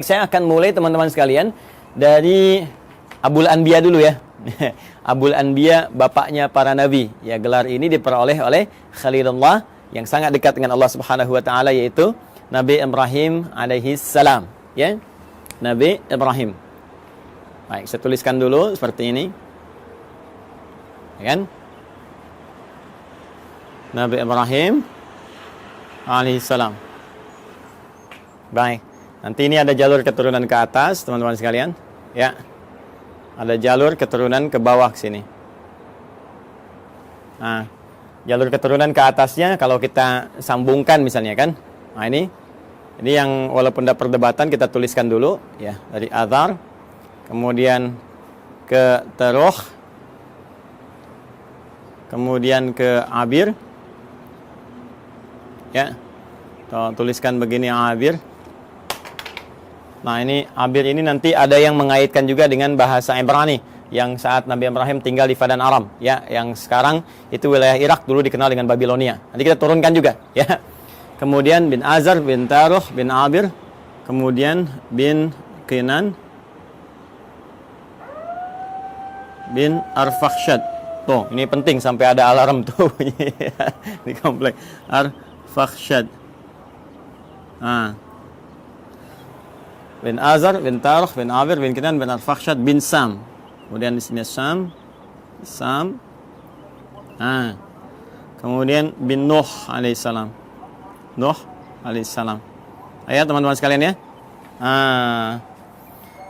Saya akan mulai teman-teman sekalian dari Abul Anbiya dulu ya. Abul Anbiya, bapaknya para nabi. Ya, gelar ini diperoleh oleh Khalilullah yang sangat dekat dengan Allah Subhanahu wa taala, yaitu Nabi Ibrahim alaihi salam, ya. Nabi Ibrahim. Baik, saya tuliskan dulu seperti ini. Ya kan? Nabi Ibrahim alaihi salam. Baik. Nanti ini ada jalur keturunan ke atas, teman-teman sekalian. Ya. Ada jalur keturunan ke bawah ke sini. Nah, jalur keturunan ke atasnya kalau kita sambungkan misalnya kan. Nah, ini yang walaupun ada perdebatan kita tuliskan dulu ya, dari Azar, kemudian ke Teruh, kemudian ke Abir. Ya. Tuliskan begini Abir. Nah, ini Abir ini nanti ada yang mengaitkan juga dengan bahasa Ibrani yang saat Nabi Ibrahim tinggal di Padan Aram, ya, yang sekarang itu wilayah Irak, dulu dikenal dengan Babilonia. Nanti kita turunkan juga, ya. Kemudian bin Azar, bin Taruh, bin Abir, kemudian bin Kinan, bin Arfakhshad. Tuh, ini penting sampai ada alarm tuh di komplek Arfakhshad. Bin Azar, bin Taruh, bin Abir, bin Kinan, bin Arfakhshad, bin Sam. Kemudian di sini Sam. Kemudian bin Nuh alaihissalam. Nuh alaihissalam. Ayo teman-teman sekalian ya.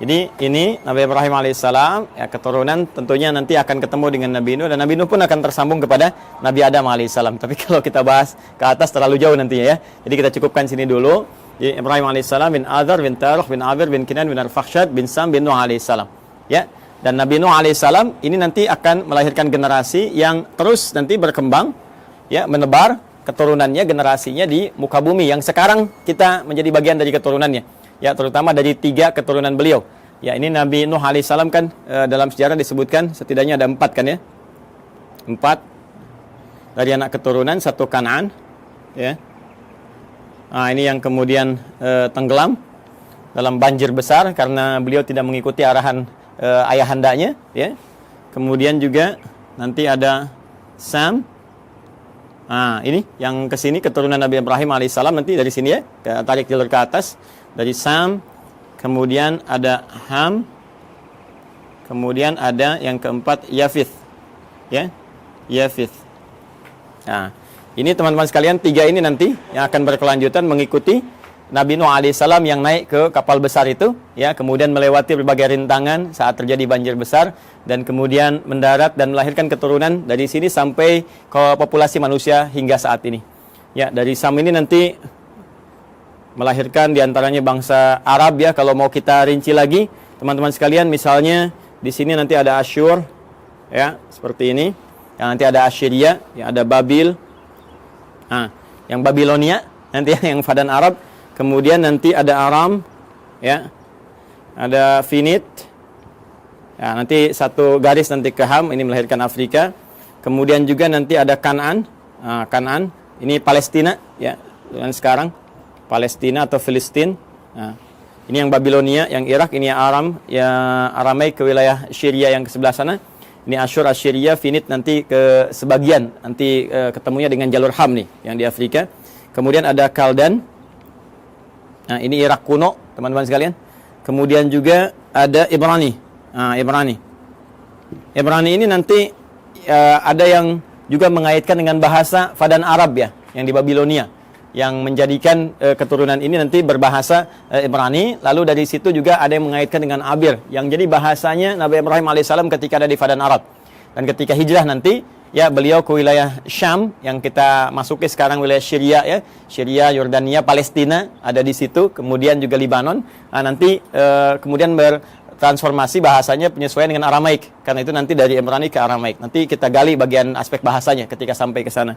Jadi ini Nabi Ibrahim alaihissalam, ya, keturunan tentunya nanti akan ketemu dengan Nabi Nuh, dan Nabi Nuh pun akan tersambung kepada Nabi Adam alaihissalam. Tapi kalau kita bahas ke atas terlalu jauh nantinya ya. Jadi kita cukupkan sini dulu. Ibrahim alaihissalam, bin Azar, bin Taruh, bin Abir, bin Kinan, bin Arfakhshad, bin Sam, bin Nuh alaihissalam. Ya. Dan Nabi Nuh alaihissalam ini nanti akan melahirkan generasi yang terus nanti berkembang, ya, menebar keturunannya, generasinya di muka bumi yang sekarang kita menjadi bagian dari keturunannya. Ya, terutama dari 3 keturunan beliau. Ya, ini Nabi Nuh alaihissalam kan dalam sejarah disebutkan setidaknya ada 4 kan ya. 4 dari anak keturunan, 1 Kan'an, ya. Nah, ini yang kemudian tenggelam dalam banjir besar karena beliau tidak mengikuti arahan ayahandanya, ya. Kemudian juga nanti ada Sam. Nah, ini yang ke sini keturunan Nabi Ibrahim alaihissalam, nanti dari sini ya, tarik jalur ke atas dari Sam. Kemudian ada Ham. Kemudian ada yang keempat Yafith. Ya. Yafith. Nah, ini teman-teman sekalian 3 ini nanti yang akan berkelanjutan mengikuti Nabi Nuh alaihissalam yang naik ke kapal besar itu, ya, kemudian melewati berbagai rintangan saat terjadi banjir besar dan kemudian mendarat dan melahirkan keturunan dari sini sampai ke populasi manusia hingga saat ini. Ya, dari Sam ini nanti melahirkan diantaranya bangsa Arab, ya. Kalau mau kita rinci lagi, teman-teman sekalian, misalnya di sini nanti ada Asyur, ya, seperti ini. Yang nanti ada Assyria, ya, ada Babil. Nah, yang Babilonia nanti yang Padan Arab, kemudian nanti ada Aram, ya, ada Finit, ya, nanti satu garis nanti ke Ham, ini melahirkan Afrika, kemudian juga nanti ada Kan'an, Kan'an, ini Palestina, ya, dan sekarang Palestina atau Filistin, nah, ini yang Babilonia, yang Irak, ini Aram, ya, Aramaik ke wilayah Syria yang ke sebelah sana. Ini Asyur, Assyria, Finit nanti ke sebagian, nanti ketemunya dengan jalur Ham nih, yang di Afrika. Kemudian ada Kaldan. Nah, ini Irak kuno, teman-teman sekalian. Kemudian juga ada Ibrani. Nah, Ibrani ini nanti ada yang juga mengaitkan dengan bahasa Padan Arab, ya, yang di Babilonia, yang menjadikan keturunan ini nanti berbahasa Ibrani. Lalu dari situ juga ada yang mengaitkan dengan Abir, yang jadi bahasanya Nabi Ibrahim alaihissalam ketika ada di Padan Arab. Dan ketika hijrah nanti, ya, beliau ke wilayah Syam, yang kita masuki sekarang wilayah Syria, ya, Syria, Yordania, Palestina ada di situ, kemudian juga Libanon. Nah, nanti kemudian bertransformasi bahasanya, penyesuaian dengan Aramaik, karena itu nanti dari Ibrani ke Aramaik. Nanti kita gali bagian aspek bahasanya ketika sampai ke sana.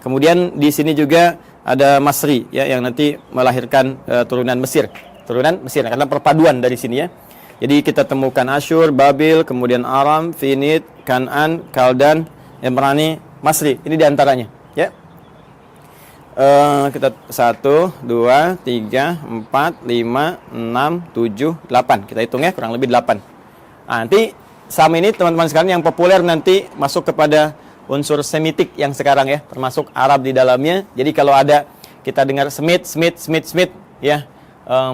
Kemudian di sini juga ada Masri, ya, yang nanti melahirkan turunan Mesir, karena perpaduan dari sini, ya. Jadi kita temukan Asyur, Babil, kemudian Aram, Finit, Kan'an, Kaldan, Ibrani, Masri. Ini diantaranya, ya. Kita 1, 2, 3, 4, 5, 6, 7, 8. Kita hitung ya, kurang lebih 8. Nah, nanti Sam ini teman-teman sekalian yang populer nanti masuk kepada unsur Semitik yang sekarang ya, termasuk Arab di dalamnya. Jadi kalau ada kita dengar Smith ya,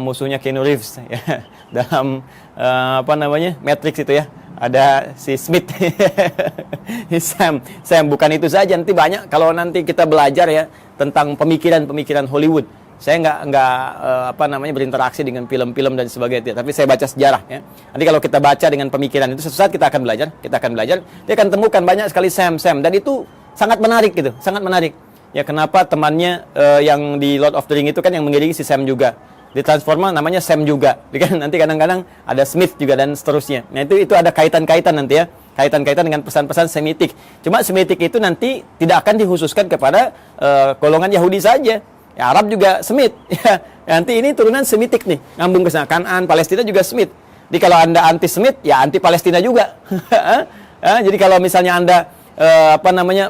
musuhnya Keanu Reeves ya, dalam Matrix itu ya. Ada si Smith, Sam bukan itu saja, nanti banyak kalau nanti kita belajar ya tentang pemikiran Hollywood. Saya nggak berinteraksi dengan film-film dan sebagainya, tapi saya baca sejarah ya. Nanti kalau kita baca dengan pemikiran itu, suatu saat kita akan belajar, dia akan temukan banyak sekali Sam, dan itu sangat menarik gitu, sangat menarik. Ya kenapa temannya yang di Lord of the Ring itu kan yang mengiringi si Sam juga. Di Transformer namanya Sam juga. Nanti kadang-kadang ada Smith juga dan seterusnya. Nah itu ada kaitan-kaitan nanti ya. Kaitan-kaitan dengan pesan-pesan Semitik. Cuma Semitik itu nanti tidak akan dikhususkan kepada golongan Yahudi saja. Ya, Arab juga Semit. Ya, nanti ini turunan Semitik nih. Ngambung ke sana. Kanaan, Palestina juga Semit. Jadi kalau Anda anti Semit, ya anti Palestina juga. Jadi kalau misalnya Anda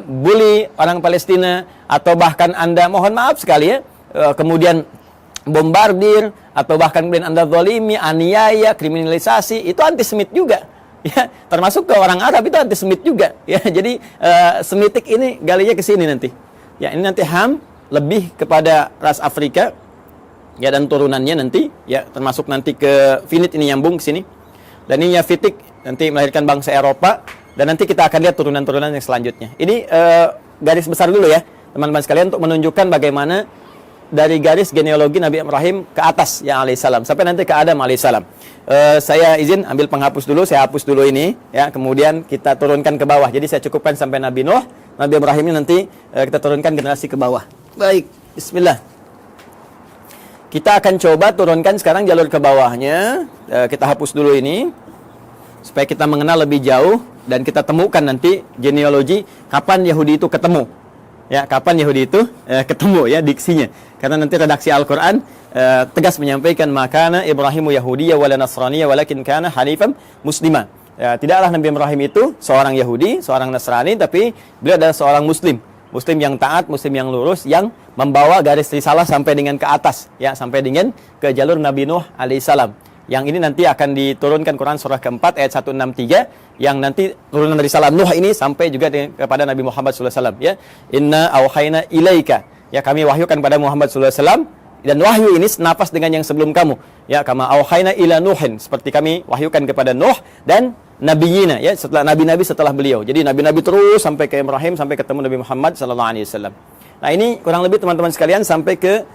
bully orang Palestina, atau bahkan Anda, mohon maaf sekali ya, kemudian bombardir, atau bahkan kemudian Anda zalimi, aniaya, kriminalisasi, itu antisemit juga. Ya, termasuk ke orang Arab itu antisemit juga. Ya, jadi Semitik ini galinya ke sini nanti. Ya, ini nanti Ham lebih kepada ras Afrika ya dan turunannya nanti ya, termasuk nanti ke Finit ini nyambung ke sini. Dan ini Yafitik nanti melahirkan bangsa Eropa, dan nanti kita akan lihat turunan-turunan yang selanjutnya. Ini garis besar dulu ya, teman-teman sekalian, untuk menunjukkan bagaimana dari garis genealogi Nabi Ibrahim ke atas ya alaihissalam sampai nanti ke Adam alaihissalam. Saya izin ambil penghapus dulu, saya hapus dulu ini ya, kemudian kita turunkan ke bawah. Jadi saya cukupkan sampai Nabi Nuh, Nabi Ibrahim ini nanti kita turunkan generasi ke bawah. Baik, bismillah. Kita akan coba turunkan sekarang jalur ke bawahnya. Kita hapus dulu ini supaya kita mengenal lebih jauh dan kita temukan nanti genealogi kapan Yahudi itu ketemu. Ya, kapan Yahudi itu ketemu ya diksinya. Karena nanti redaksi Al-Quran tegas menyampaikan makana Ibrahimu Yahudiyya wala Nasraniyya walakin kana hanifan muslima. Ya, tidaklah Nabi Ibrahim itu seorang Yahudi, seorang Nasrani, tapi beliau adalah seorang Muslim. Muslim yang taat, Muslim yang lurus, yang membawa garis risalah sampai dengan ke atas, ya, sampai dengan ke jalur Nabi Nuh alaihissalam. Yang ini nanti akan diturunkan Quran surah keempat ayat 163, yang nanti turunan dari risalah Nuh ini sampai juga kepada Nabi Muhammad SAW. Ya, Inna auhayna ilaika. Ya, kami wahyukan pada Muhammad SAW, dan wahyu ini senapas dengan yang sebelum kamu. Ya, kama auhayna ila Nuhin, seperti kami wahyukan kepada Nuh dan nabiyina, ya, setelah nabi-nabi setelah beliau. Jadi nabi-nabi terus sampai ke Ibrahim, sampai ketemu Nabi Muhammad SAW. Nah, ini kurang lebih teman-teman sekalian sampai ke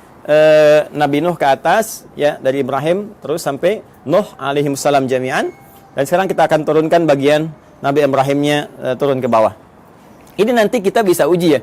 Nabi Nuh ke atas ya, dari Ibrahim terus sampai Nuh alaihissalam jami'an. Dan sekarang kita akan turunkan bagian Nabi Ibrahimnya turun ke bawah. Ini nanti kita bisa uji ya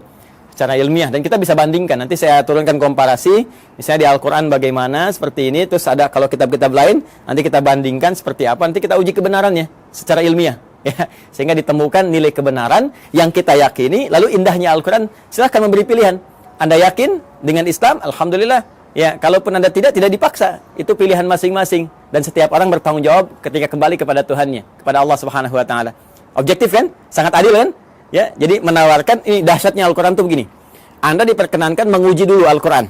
secara ilmiah, dan kita bisa bandingkan. Nanti saya turunkan komparasi, misalnya di Al-Quran bagaimana seperti ini, terus ada kalau kitab-kitab lain, nanti kita bandingkan seperti apa, nanti kita uji kebenarannya secara ilmiah ya, sehingga ditemukan nilai kebenaran yang kita yakini. Lalu indahnya Al-Quran, silahkan memberi pilihan. Anda yakin dengan Islam, alhamdulillah. Ya, kalaupun Anda tidak dipaksa. Itu pilihan masing-masing, dan setiap orang bertanggung jawab ketika kembali kepada Tuhannya, kepada Allah Subhanahu wa taala. Objektif kan? Sangat adil kan? Ya, jadi menawarkan, ini dahsyatnya Al-Quran tuh begini. Anda diperkenankan menguji dulu Al-Quran.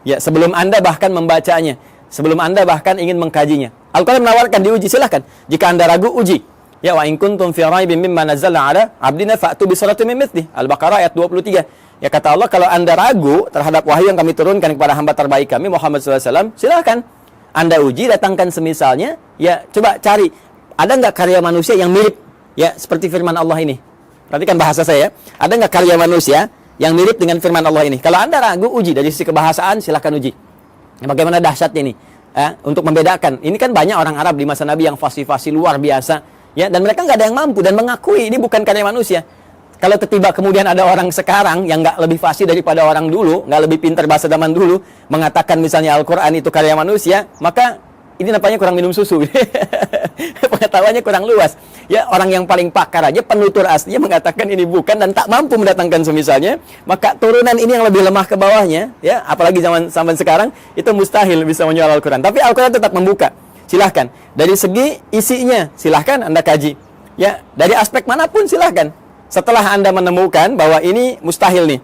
Ya, sebelum Anda bahkan membacanya, sebelum Anda bahkan ingin mengkajinya. Al-Quran menawarkan diuji, silahkan. Jika Anda ragu, uji. Ya, wa in kuntum fi raibin mimma nazzalna ala abdina fa'tu bi suratin min mithlihi. Al-Baqarah ayat 23. Ya, kata Allah, kalau Anda ragu terhadap wahyu yang kami turunkan kepada hamba terbaik kami Muhammad SAW, silahkan Anda uji, datangkan semisalnya. Ya, coba cari, ada nggak karya manusia yang mirip ya seperti firman Allah ini. Perhatikan bahasa saya. Ada nggak karya manusia yang mirip dengan firman Allah ini? Kalau Anda ragu, uji. Dari sisi kebahasaan, silakan uji. Ya, bagaimana dahsyatnya ini? Ya, untuk membedakan. Ini kan banyak orang Arab di masa Nabi yang fasih-fasih luar biasa. Ya, dan mereka nggak ada yang mampu dan mengakui ini bukan karya manusia. Kalau tiba kemudian ada orang sekarang yang nggak lebih fasih daripada orang dulu, nggak lebih pintar bahasa zaman dulu, mengatakan misalnya Al-Quran itu karya manusia, maka ini nampaknya kurang minum susu. Pengetahuannya kurang luas. Ya, orang yang paling pakar aja, penutur aslinya mengatakan ini bukan dan tak mampu mendatangkan semisalnya, maka turunan ini yang lebih lemah ke bawahnya, ya, apalagi zaman sekarang, itu mustahil bisa menjual Al-Quran. Tapi Al-Quran tetap membuka. Silahkan. Dari segi isinya, silahkan Anda kaji. Ya, dari aspek manapun silahkan. Setelah Anda menemukan bahwa ini mustahil nih,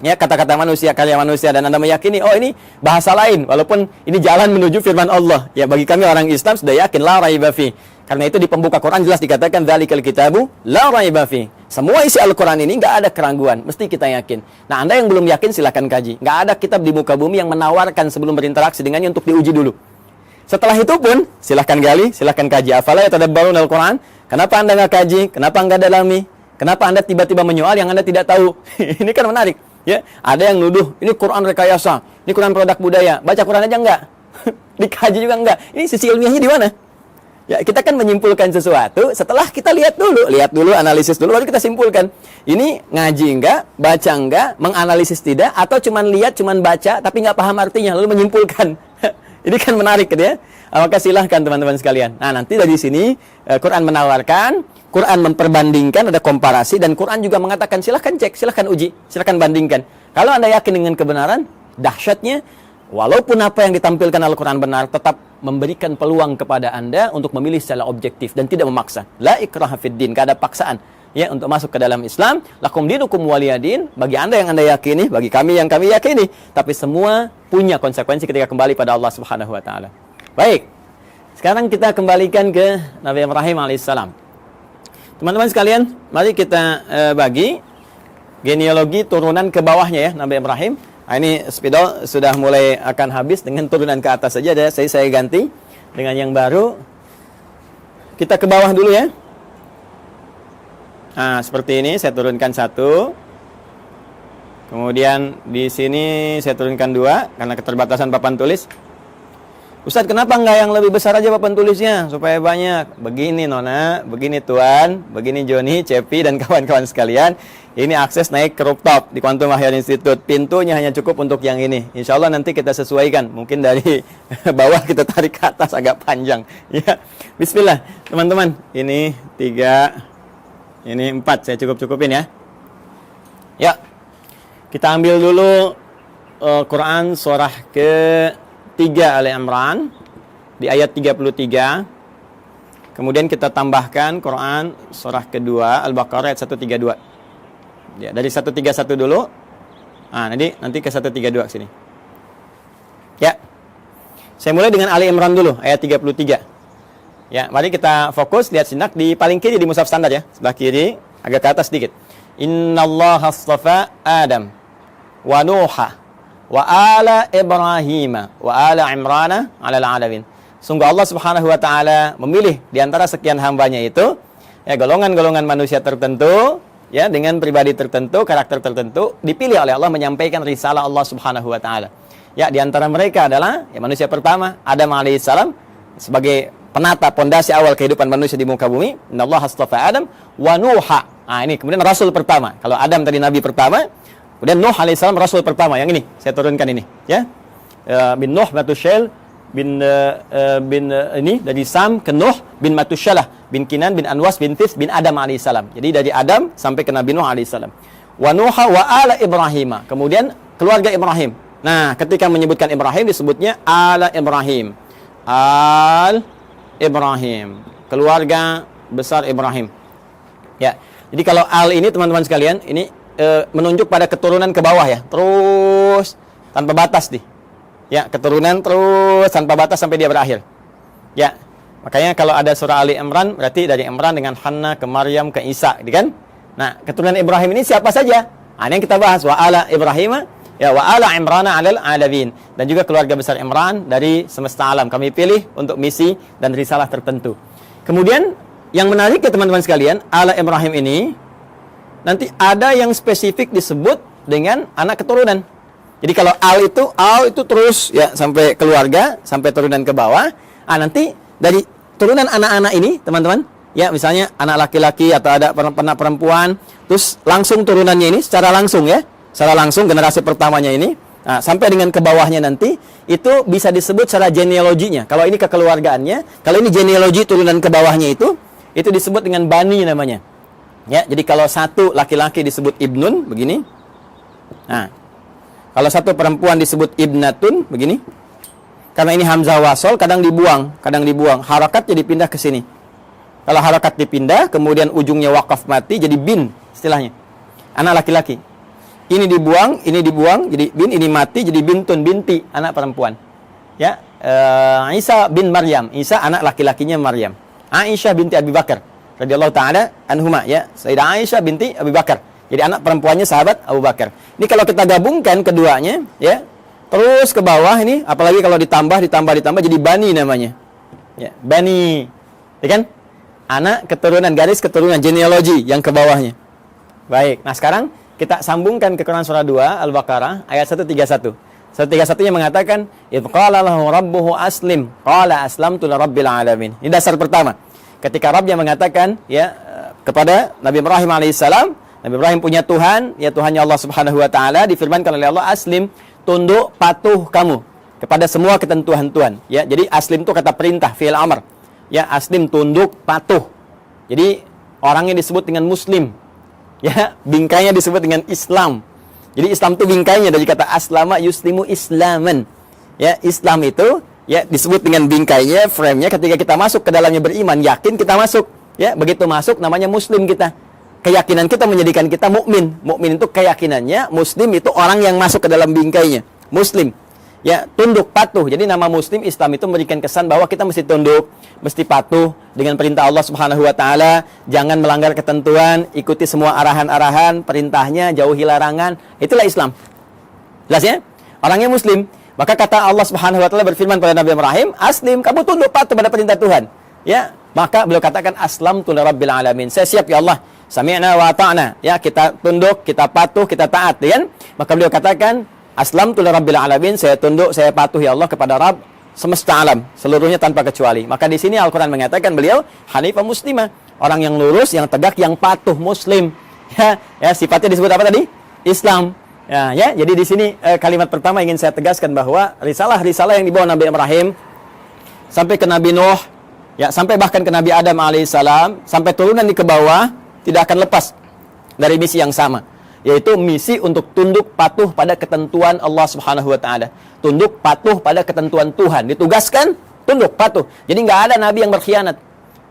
ya kata-kata manusia, karya manusia, dan Anda meyakini, oh ini bahasa lain, walaupun ini jalan menuju firman Allah. Ya, bagi kami orang Islam sudah yakin la raiba fi. Karena itu di pembuka Quran jelas dikatakan dzalikal kitabu la raiba fi. Semua isi Al-Quran ini nggak ada keraguan, mesti kita yakin. Nah, Anda yang belum yakin silakan kaji. Nggak ada kitab di muka bumi yang menawarkan sebelum berinteraksi dengannya untuk diuji dulu. Setelah itu pun silahkan gali, silahkan kaji. Afala yatadabbaruna al-Quran? Kenapa Anda nggak kaji? Kenapa nggak dalami? Kenapa Anda tiba-tiba menyoal yang Anda tidak tahu? Ini kan menarik. Ya, ada yang nuduh, ini Quran rekayasa, ini Quran produk budaya. Baca Quran aja enggak. Dikaji juga enggak. Ini sisi ilmiahnya di mana? Ya, kita kan menyimpulkan sesuatu setelah kita lihat dulu, analisis dulu, baru kita simpulkan. Ini ngaji enggak, baca enggak, menganalisis tidak, atau cuman lihat, cuman baca, tapi enggak paham artinya, lalu menyimpulkan. Ini kan menarik gitu ya. Maka silahkan teman-teman sekalian. Nah, nanti dari sini Quran menawarkan, Quran memperbandingkan, ada komparasi, dan Quran juga mengatakan silahkan cek, silahkan uji, silahkan bandingkan. Kalau Anda yakin dengan kebenaran, dahsyatnya, walaupun apa yang ditampilkan Al-Quran benar, tetap memberikan peluang kepada Anda untuk memilih secara objektif dan tidak memaksa. La ikraha fid din, gak ada paksaan ya untuk masuk ke dalam Islam. Lakum dinukum waliyadin, bagi Anda yang Anda yakini, bagi kami yang kami yakini. Tapi semua punya konsekuensi ketika kembali pada Allah Subhanahu wa taala. Baik. Sekarang kita kembalikan ke Nabi Ibrahim alaihissalam. Teman-teman sekalian, mari kita bagi genealogi turunan ke bawahnya ya Nabi Ibrahim. Nah, ini spidol sudah mulai akan habis, dengan turunan ke atas saja ada. Saya ganti dengan yang baru. Kita ke bawah dulu ya. Nah, seperti ini saya turunkan satu. Kemudian di sini saya turunkan dua karena keterbatasan papan tulis. Ustadz, kenapa enggak yang lebih besar aja papan tulisnya supaya banyak? Begini Nona, begini Tuan, begini Joni, Cepi, dan kawan-kawan sekalian. Ini akses naik ke rooftop di Quantum Ahyar Institute. Pintunya hanya cukup untuk yang ini. Insya Allah nanti kita sesuaikan. Mungkin dari bawah kita tarik ke atas agak panjang. Ya, Bismillah, teman-teman. Ini 3, ini 4. Saya cukup-cukupin ya. Ya, kita ambil dulu Quran surah ke-3 Ali Imran di ayat 33. Kemudian kita tambahkan Quran surah kedua Al-Baqarah ayat 132. Ya, dari 131 dulu. Nah, nanti ke 132 sini. Ya. Saya mulai dengan Ali Imran dulu ayat 33. Ya, mari kita fokus lihat sinak di paling kiri di mushaf standar ya. Sebelah kiri agak ke atas sedikit. Innallaha astafa Adam wa Nuha wa ala Ibrahim wa ala Imrana 'alal 'alamin. Sungguh Allah Subhanahu wa taala memilih di antara sekian hambanya itu ya golongan-golongan manusia tertentu ya dengan pribadi tertentu, karakter tertentu dipilih oleh Allah menyampaikan risalah Allah Subhanahu wa taala. Ya, di antara mereka adalah ya manusia pertama Adam alaihissalam sebagai penata pondasi awal kehidupan manusia di muka bumi. Innallaha astafa Adam wa Nuha. Nah, ini kemudian rasul pertama. Kalau Adam tadi nabi pertama, kemudian Nuh alaihissalam rasul pertama. Yang ini saya turunkan ini, ya. Bin Nuh Matusyail bin ini dari Sam ke Nuh bin Matusyalah bin Kinan bin Anwas bin Tis bin Adam alaihissalam. Jadi dari Adam sampai ke Nabi Nuh alaihissalam. Wa Nuha wa ala Ibrahim. Kemudian keluarga Ibrahim. Nah, ketika menyebutkan Ibrahim disebutnya ala Ibrahim. Al Ibrahim, keluarga besar Ibrahim. Ya. Jadi kalau al ini teman-teman sekalian, ini menunjuk pada keturunan ke bawah ya. Terus tanpa batas nih. Ya, keturunan terus tanpa batas sampai dia berakhir. Ya. Makanya kalau ada surah Ali Imran berarti dari Imran dengan Hanna ke Maryam ke Isa, gitu kan? Nah, keturunan Ibrahim ini siapa saja? Nah, ini yang kita bahas wa ala Ibrahim ya wa ala Imrana 'alal 'alamin, dan juga keluarga besar Imran dari semesta alam. Kami pilih untuk misi dan risalah tertentu. Kemudian yang menarik ya teman-teman sekalian, ala Ibrahim ini nanti ada yang spesifik disebut dengan anak keturunan. Jadi kalau al itu terus ya sampai keluarga, sampai turunan ke bawah. Ah, nanti dari turunan anak-anak ini, teman-teman, ya misalnya anak laki-laki atau ada anak perempuan, terus langsung turunannya ini secara langsung ya. Secara langsung generasi pertamanya ini, nah, sampai dengan ke bawahnya nanti itu bisa disebut secara genealoginya. Kalau ini kekeluargaannya, kalau ini genealogi turunan ke bawahnya itu disebut dengan bani namanya. Ya, jadi kalau satu laki-laki disebut ibnun begini. Nah, kalau satu perempuan disebut ibnatun begini. Karena ini hamzah wasol kadang dibuang, harakat jadi pindah ke sini. Kalau harakat dipindah, kemudian ujungnya wakaf mati jadi bin istilahnya. Anak laki-laki. ini dibuang, jadi bin, ini mati, jadi bintun, binti, anak perempuan. Ya, Isa bin Maryam, Isa anak laki-lakinya Maryam. Aisyah binti Abi Bakar radhiyallahu taala anhuma, ya. Sayyidah Aisyah binti Abi Bakar. Jadi anak perempuannya sahabat Abu Bakar. Ini kalau kita gabungkan keduanya, ya, terus ke bawah ini, apalagi kalau ditambah jadi Bani namanya. Ya, Bani. Ya kan? Anak keturunan, garis keturunan, genealogi yang ke bawahnya. Baik. Nah, sekarang kita sambungkan ke Quran surah 2 Al-Baqarah ayat 131. 131-nya mengatakan, "Idz qala lahu rabbuhu aslim, qala aslamtu lirabbil alamin." Ini dasar pertama. Ketika Rabbnya mengatakan, ya, kepada Nabi Ibrahim alaihissalam, Nabi Ibrahim punya Tuhan, ya Tuhannya Allah Subhanahu wa taala, difirmankan oleh Allah, "Aslim, tunduk patuh kamu kepada semua ketentuan Tuhan." Ya, jadi aslim itu kata perintah, fi'il amr. Ya, aslim tunduk patuh. Jadi orangnya disebut dengan muslim. Ya, bingkainya disebut dengan Islam. Jadi Islam itu bingkainya dari kata aslama yuslimu islaman. Ya, Islam itu ya disebut dengan bingkainya, frame-nya, ketika kita masuk ke dalamnya beriman, yakin kita masuk. Ya, begitu masuk namanya muslim kita. Keyakinan kita menjadikan kita mukmin. Mukmin itu keyakinannya, muslim itu orang yang masuk ke dalam bingkainya. Muslim. Ya, tunduk patuh. Jadi nama muslim Islam itu memberikan kesan bahwa kita mesti tunduk, mesti patuh dengan perintah Allah Subhanahu wa taala, jangan melanggar ketentuan, ikuti semua arahan-arahan, perintahnya, jauhi larangan. Itulah Islam. Jelas ya? Orangnya muslim. Maka kata Allah Subhanahu wa taala berfirman pada Nabi Ibrahim, "Aslim, kamu tunduk patuh pada perintah Tuhan." Ya, maka beliau katakan, "Aslamtu lirabbil alamin." Saya siap ya Allah. Sami'na wa ata'na. Ya, kita tunduk, kita patuh, kita taat, ya kan? Maka beliau katakan, "Aslamtu lirabbil alamin." Saya tunduk, saya patuh ya Allah kepada Rabb semesta alam, seluruhnya tanpa kecuali. Maka di sini Al-Qur'an mengatakan beliau hanifah muslimah, orang yang lurus, yang tegak, yang patuh, muslim. Ya, ya, sifatnya disebut apa tadi? Islam. Ya, ya, jadi di sini kalimat pertama ingin saya tegaskan bahwa risalah-risalah yang dibawa Nabi Ibrahim sampai ke Nabi Nuh, ya, sampai bahkan ke Nabi Adam alaihissalam, sampai turunan di ke bawah, tidak akan lepas dari misi yang sama, yaitu misi untuk tunduk patuh pada ketentuan Allah Subhanahu wa taala. Tunduk patuh pada ketentuan Tuhan. Ditugaskan tunduk patuh. Jadi nggak ada nabi yang berkhianat.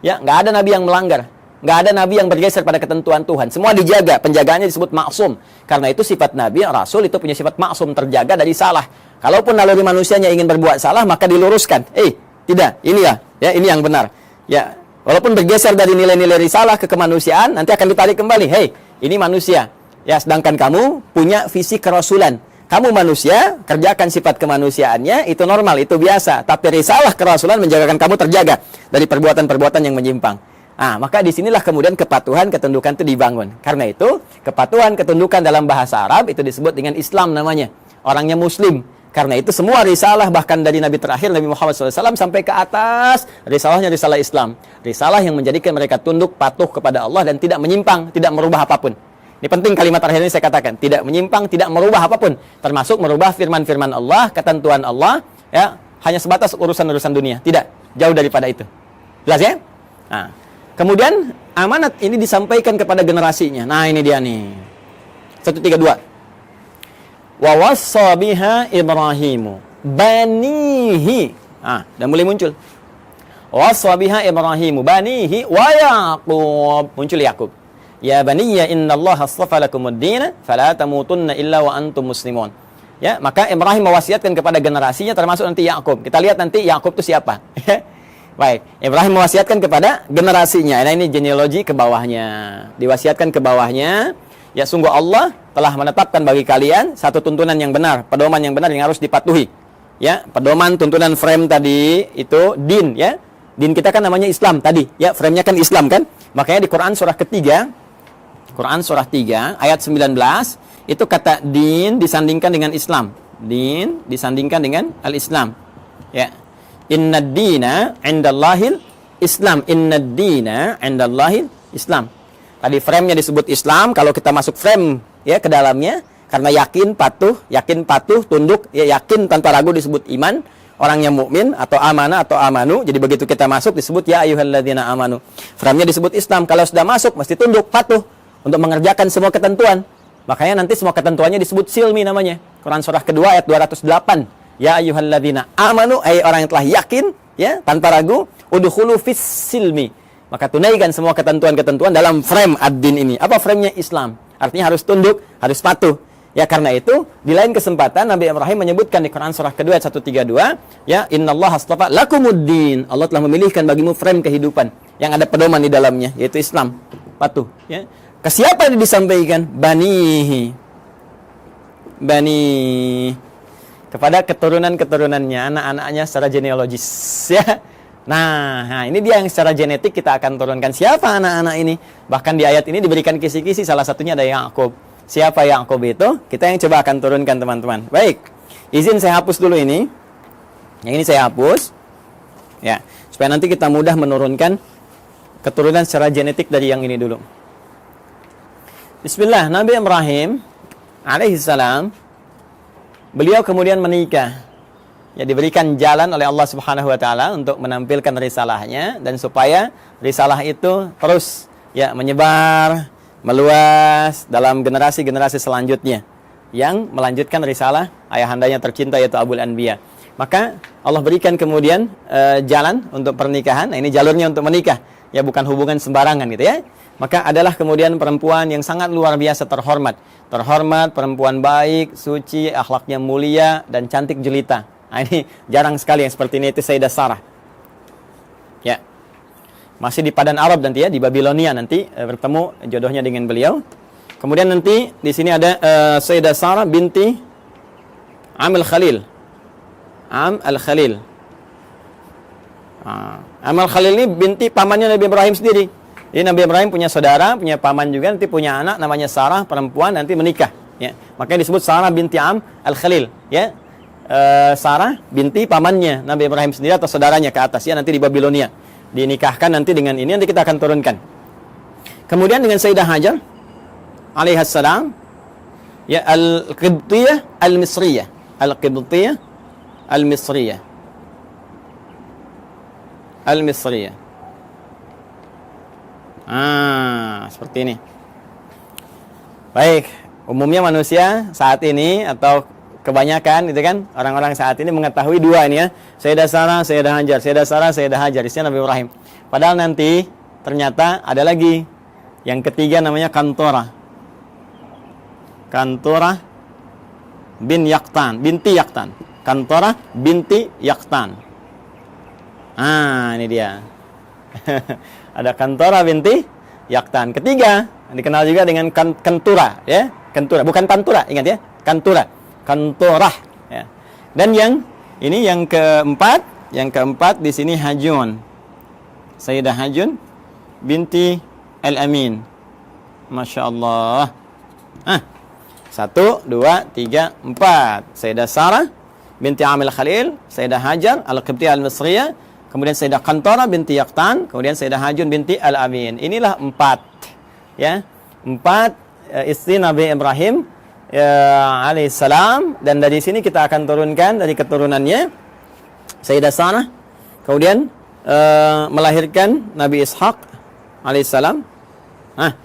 Ya, nggak ada nabi yang melanggar. Nggak ada nabi yang bergeser pada ketentuan Tuhan. Semua dijaga, penjagaannya disebut maksum. Karena itu sifat nabi, rasul itu punya sifat maksum, terjaga dari salah. Kalaupun naluri manusianya ingin berbuat salah, maka diluruskan. Tidak, ini ya, ini yang benar. Ya, walaupun bergeser dari nilai-nilai risalah ke kemanusiaan, nanti akan ditarik kembali. Ini manusia. Ya, sedangkan kamu punya visi kerasulan. Kamu manusia, kerjakan sifat kemanusiaannya, itu normal, itu biasa. Tapi risalah kerasulan menjagakan kamu terjaga dari perbuatan-perbuatan yang menyimpang. Maka disinilah kemudian kepatuhan, ketundukan itu dibangun. Karena itu, kepatuhan, ketundukan dalam bahasa Arab itu disebut dengan Islam namanya. Orangnya muslim. Karena itu semua risalah, bahkan dari Nabi terakhir, Nabi Muhammad SAW, sampai ke atas, risalahnya risalah Islam. Risalah yang menjadikan mereka tunduk, patuh kepada Allah, dan tidak menyimpang, tidak merubah apapun. Ini penting kalimat terakhir ini saya katakan. Tidak menyimpang, tidak merubah apapun. Termasuk merubah firman-firman Allah, ketentuan Allah, ya, hanya sebatas urusan-urusan dunia. Tidak, jauh daripada itu. Jelas ya? Kemudian amanat ini disampaikan kepada generasinya. Nah, ini dia nih. 132. Wa wassa biha Ibrahimu banihi. Dan mulai muncul. Wassa biha Ibrahimu banihi wa Yaqub. Muncul Yaqub. Ya baniya innallaha astafa lakumuddin fala tamutunna illa wa antum muslimun. Ya, maka Ibrahim mewasiatkan kepada generasinya termasuk nanti Yaqub. Kita lihat nanti Yaqub itu siapa. Baik, Ibrahim mewasiatkan kepada generasinya. Nah, ini genealogi ke bawahnya. Diwasiatkan ke bawahnya, ya sungguh Allah telah menetapkan bagi kalian satu tuntunan yang benar, pedoman yang benar yang harus dipatuhi. Ya, pedoman tuntunan frame tadi itu din, ya. Din kita kan namanya Islam tadi, ya, frame-nya kan Islam kan? Makanya di Quran surah ketiga, Quran surah 3 ayat 19 itu kata din disandingkan dengan Islam. Din disandingkan dengan al-Islam. Ya. Innad dina 'indallahil Islam. Innad dina 'indallahil Islam. Tadi frame-nya disebut Islam, kalau kita masuk frame ya ke dalamnya karena yakin patuh, tunduk, ya yakin tanpa ragu disebut iman, orangnya mukmin atau amanah atau amanu. Jadi begitu kita masuk disebut ya ayyuhalladzina amanu. Frame-nya disebut Islam. Kalau sudah masuk mesti tunduk, patuh untuk mengerjakan semua ketentuan. Makanya nanti semua ketentuannya disebut silmi namanya. Quran surah kedua ayat 208. Ya ayyuhalladzina amanu, orang yang telah yakin, ya, tanpa ragu, udkhulu fis silmi. Maka tunaikan semua ketentuan-ketentuan dalam frame ad-din ini. Apa frame-nya? Islam. Artinya harus tunduk, harus patuh. Ya karena itu di lain kesempatan Nabi Ibrahim menyebutkan di Quran surah kedua ayat 132, ya innallaha astafa lakumuddin. Allah telah memilihkan bagimu frame kehidupan yang ada pedoman di dalamnya yaitu Islam, patuh, ya. Ke siapa yang disampaikan? Bani kepada keturunan-keturunannya, anak-anaknya secara genealogis, ya. Nah, ini dia yang secara genetik kita akan turunkan. Siapa anak-anak ini? Bahkan di ayat ini diberikan kisi-kisi, salah satunya ada Yakub. Siapa Yakub itu? Kita yang coba akan turunkan, teman-teman. Baik, izin saya hapus dulu ini. Yang ini saya hapus, ya, supaya nanti kita mudah menurunkan keturunan secara genetik dari yang ini dulu. Bismillah, Nabi Ibrahim alaihissalam, beliau kemudian menikah. Ya, diberikan jalan oleh Allah Subhanahu wa taala untuk menampilkan risalahnya dan supaya risalah itu terus ya menyebar, meluas dalam generasi-generasi selanjutnya yang melanjutkan risalah ayahandanya tercinta yaitu Abul Anbiya. Maka Allah berikan kemudian jalan untuk pernikahan. Nah, ini jalurnya untuk menikah. Ya, bukan hubungan sembarangan gitu ya. Maka adalah kemudian perempuan yang sangat luar biasa terhormat. Terhormat, perempuan baik, suci, akhlaknya mulia dan cantik jelita. Nah, ini jarang sekali yang seperti ini, itu Sayyidah Sarah. Ya. Masih di Padan Arab nanti ya, di Babilonia nanti bertemu jodohnya dengan beliau. Kemudian nanti di sini ada Sayyidah Sarah binti Am al-Khalil. Am al-Khalil. Am al-Khalil ini binti pamannya Nabi Ibrahim sendiri. Jadi Nabi Ibrahim punya saudara, punya paman juga, nanti punya anak namanya Sarah, perempuan, nanti menikah. Ya. Makanya disebut Sarah binti Am al-Khalil. Ya. Sarah binti pamannya Nabi Ibrahim sendiri atau saudaranya ke atas ya, nanti di Babilonia dinikahkan nanti dengan ini, nanti kita akan turunkan. Kemudian dengan Sayyidah Hajar alaihassalam, ya, al-Qibtiyah al-Misriyah, al-Qibtiyah al-Misriyah, al-Misriyah. Seperti ini. Baik, umumnya manusia saat ini atau kebanyakan itu kan orang-orang saat ini mengetahui dua ini ya, Sayyidah Sarah, Sayyidah Hajar, Sayyidah Sarah, Sayyidah Hajar, istrinya Nabi Ibrahim. Padahal nanti ternyata ada lagi yang ketiga namanya Kantorah. Kantorah bin Yaqtan, binti Yaqtan. Kantorah binti Yaqtan. Ini dia. Ada Kantorah binti Yaqtan. Ketiga dikenal juga dengan Kentura ya, Kentura, bukan Pantura, ingat ya, Kantura. Kantorah ya. Dan yang ini yang keempat di sini Hajun. Sayyidah Hajun binti Al-Amin. Masya Allah. 1, 2, 3, 4. Sayyidah Sarah binti Amil Khalil, Sayyidah Hajar Al-Qibtiyah Al-Misriyah, kemudian Sayyidah Kantorah binti Yaqtan, kemudian Sayyidah Hajun binti Al-Amin. Inilah 4 ya. 4 istri Nabi Ibrahim alaihissalam, dan dari sini kita akan turunkan dari keturunannya Sayyidah Sarah, kemudian melahirkan Nabi Ishaq alaihissalam.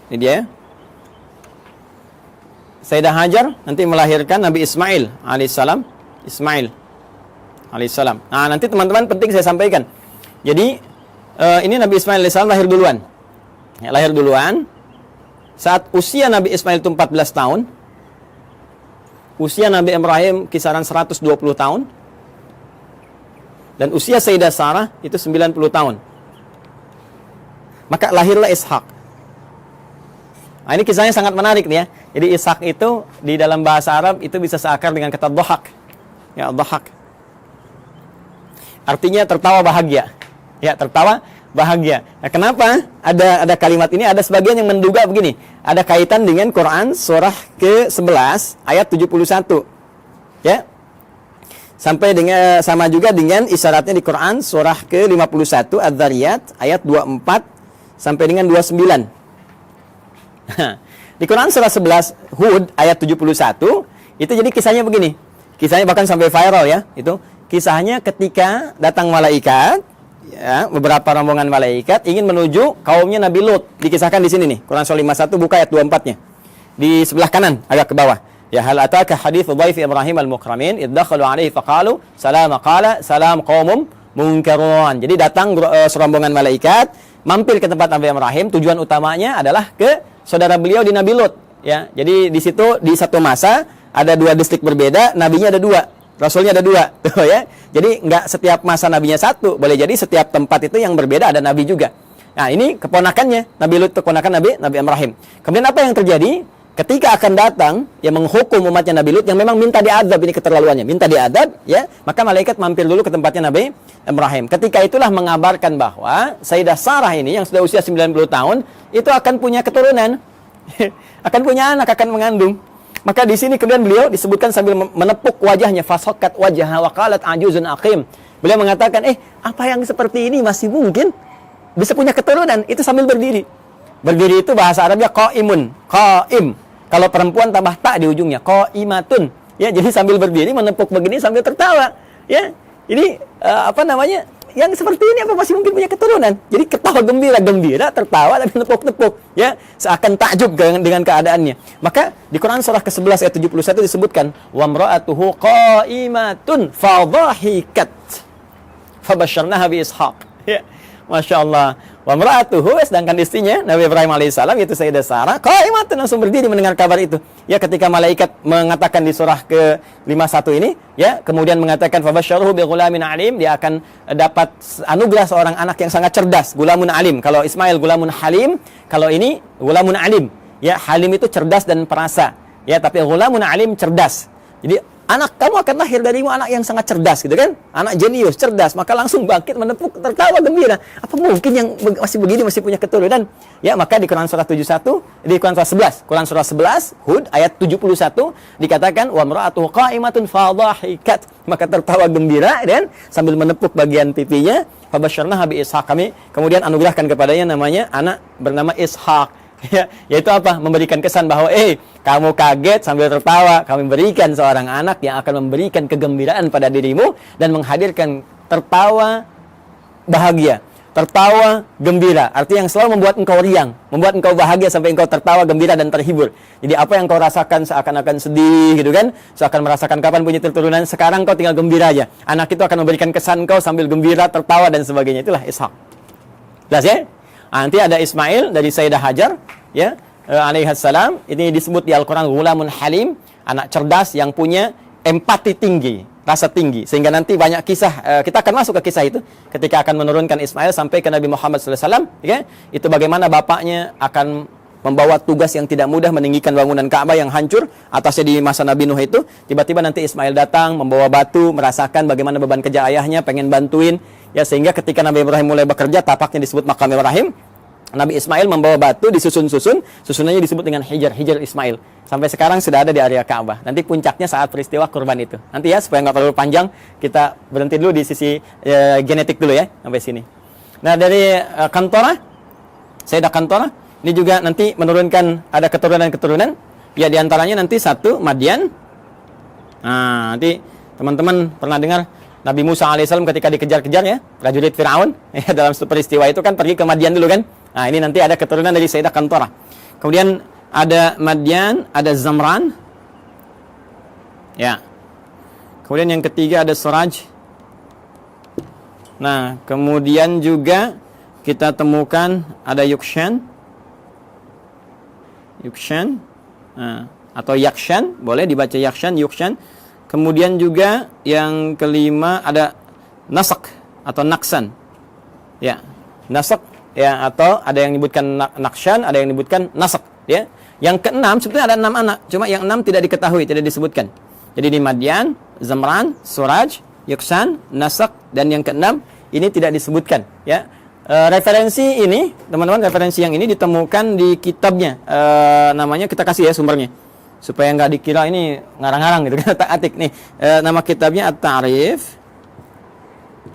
Ini dia ya. Sayyidah Hajar nanti melahirkan Nabi Ismail alaihissalam. Ismail alaihissalam. Nanti teman-teman penting saya sampaikan. Jadi ini Nabi Ismail alaihissalam lahir duluan. Ya, lahir duluan. Saat usia Nabi Ismail itu 14 tahun, usia Nabi Ibrahim kisaran 120 tahun, dan usia Sayyidah Sarah itu 90 tahun. Maka lahirlah Ishak. Ini kisahnya sangat menarik nih ya. Jadi Ishak itu di dalam bahasa Arab itu bisa seakar dengan kata dhahak. Ya, dhahak. Artinya tertawa bahagia. Ya, tertawa bahagia. Nah, kenapa ada kalimat ini? Ada sebagian yang menduga begini, ada kaitan dengan Quran surah ke-11 ayat 71. Ya. Sampai dengan sama juga dengan isyaratnya di Quran surah ke-51 Adz-Dzariyat ayat 24 sampai dengan 29. Di Quran surah 11 Hud ayat 71 itu jadi kisahnya begini. Kisahnya bahkan sampai viral ya. Itu kisahnya ketika datang malaikat, ya, beberapa rombongan malaikat ingin menuju kaumnya Nabi Lut. Dikisahkan di sini nih. Quran surah 51 buka ayat 24-nya. Di sebelah kanan agak ke bawah. Ya, hal ataka hadits dhaifi Ibrahim al-mukramin idh dakhalu alaihi faqalu salam qala salam qaumum munkarun. Jadi datang serombongan malaikat mampir ke tempat Nabi Ibrahim, tujuan utamanya adalah ke saudara beliau di Nabi Lut, ya. Jadi di situ di satu masa ada 2 distrik berbeda, nabinya ada 2, rasulnya ada 2, tuh ya. Jadi nggak setiap masa nabinya satu, boleh jadi setiap tempat itu yang berbeda ada nabi juga. Nah, ini keponakannya, Nabi Lut keponakan Nabi Ibrahim. Kemudian apa yang terjadi? Ketika akan datang yang menghukum umatnya Nabi Lut yang memang minta diadab, ini keterlaluannya, minta diadab, ya, maka malaikat mampir dulu ke tempatnya Nabi Ibrahim. Ketika itulah mengabarkan bahwa Sayyidah Sarah ini yang sudah usia 90 tahun itu akan punya keturunan. Akan punya anak, akan mengandung. Maka di sini kemudian beliau disebutkan sambil menepuk wajahnya, fasaqat wajhaha wa qalat ajuzun aqim. Beliau mengatakan, apa yang seperti ini masih mungkin bisa punya keturunan? Itu sambil berdiri. Berdiri itu bahasa Arabnya qaimun, qaim. Kalau perempuan tambah tak di ujungnya, qaimatun. Ya, jadi sambil berdiri menepuk begini sambil tertawa. Ya. Ini yang seperti ini apa masih mungkin punya keturunan? Jadi ketawa gembira, tertawa tapi nepuk-nepuk, ya, seakan takjub dengan keadaannya. Maka di Quran surah ke-11 ayat 71 disebutkan, wa imra'atuhu qa'imatun fadhahikat fabasyarnaha bi Ishaq. Ya, Masya Allah. Wa imra'atuhu, sedangkan istrinya Nabi Ibrahim alaihissalam yaitu Sayyidah Sarah, qa'imatun, langsung berdiri mendengar kabar itu. Ya, ketika malaikat mengatakan di surah ke-51 ini, ya, kemudian mengatakan fabasyyaruhu bi ghulamin alim, dia akan dapat anugerah seorang anak yang sangat cerdas, gulamun alim. Kalau Ismail gulamun halim, kalau ini gulamun alim. Ya, halim itu cerdas dan perasa. Ya, tapi gulamun alim cerdas. Jadi anak kamu akan lahir darimu anak yang sangat cerdas, gitu kan? Anak jenius, cerdas, maka langsung bangkit menepuk, tertawa gembira. Apa mungkin yang masih begini masih punya keturunan? Ya, maka di Quran surah 71, di Quran surah 11, Hud ayat 71 dikatakan wa imra'atuhu qa'imatun fadhahikat, maka tertawa gembira dan sambil menepuk bagian pipinya, fabasyarnaha bi Ishaq, kami kemudian anugerahkan kepadanya namanya anak bernama Ishaq. Ya, yaitu apa? Memberikan kesan bahwa kamu kaget sambil tertawa, kami berikan seorang anak yang akan memberikan kegembiraan pada dirimu dan menghadirkan tertawa bahagia, tertawa gembira. Artinya yang selalu membuat engkau riang, membuat engkau bahagia sampai engkau tertawa gembira dan terhibur. Jadi apa yang kau rasakan seakan-akan sedih, gitu kan? Seakan merasakan kapan punya keturunan, sekarang kau tinggal gembira aja. Anak itu akan memberikan kesan kau sambil gembira, tertawa dan sebagainya. Itulah Ishaq. Jelas ya? Nanti ada Ismail dari Sayyidah Hajar, ya, alaihissalam. Ini disebut di Al-Quran ghulamun halim, anak cerdas yang punya empati tinggi, rasa tinggi. Sehingga nanti banyak kisah, kita akan masuk ke kisah itu ketika akan menurunkan Ismail sampai ke Nabi Muhammad SAW, ya. Itu bagaimana bapaknya akan membawa tugas yang tidak mudah meninggikan bangunan Ka'bah yang hancur atasnya di masa Nabi Nuh itu. Tiba-tiba nanti Ismail datang membawa batu, merasakan bagaimana beban kerja ayahnya, pengen bantuin. Ya, sehingga ketika Nabi Ibrahim mulai bekerja, tapaknya disebut Maqam Ibrahim. Nabi Ismail membawa batu disusun-susun, susunannya disebut dengan Hijr Ismail. Sampai sekarang sudah ada di area Ka'bah. Nanti puncaknya saat peristiwa kurban itu. Nanti ya, supaya nggak terlalu panjang, kita berhenti dulu di sisi genetik dulu ya, sampai sini. Nah, dari Kantorah, Sayyidah Kantorah, ini juga nanti menurunkan ada keturunan-keturunan. Ya, diantaranya nanti satu Madian. Nah, nanti teman-teman pernah dengar Nabi Musa alaihissalam ketika dikejar-kejar ya, prajurit Fir'aun, ya, dalam peristiwa itu kan pergi ke Madian dulu kan. Nah, ini nanti ada keturunan dari Sayyidah Kantorah. Kemudian ada Madian, ada Zamran. Ya. Kemudian yang ketiga ada Suraj. Nah, kemudian juga kita temukan ada Yukshan. Nah, atau Yakshan, boleh dibaca Yakshan, Yukshan. Kemudian juga yang kelima ada Nasak atau Naksan. Ya, Nasak ya, atau ada yang menyebutkan Nakshan, ada yang menyebutkan Nasak, ya. Yang keenam sebetulnya ada 6 anak, cuma yang 6 tidak diketahui, tidak disebutkan. Jadi di Madian, Zamran, Suraj, Yuksan, Nasak, dan yang keenam ini tidak disebutkan, ya. Referensi ini, teman-teman, referensi yang ini ditemukan di kitabnya. Namanya kita kasih ya sumbernya, supaya nggak dikira ini ngarang-ngarang gitu kan, tak atik nih. Nama kitabnya At-Ta'rif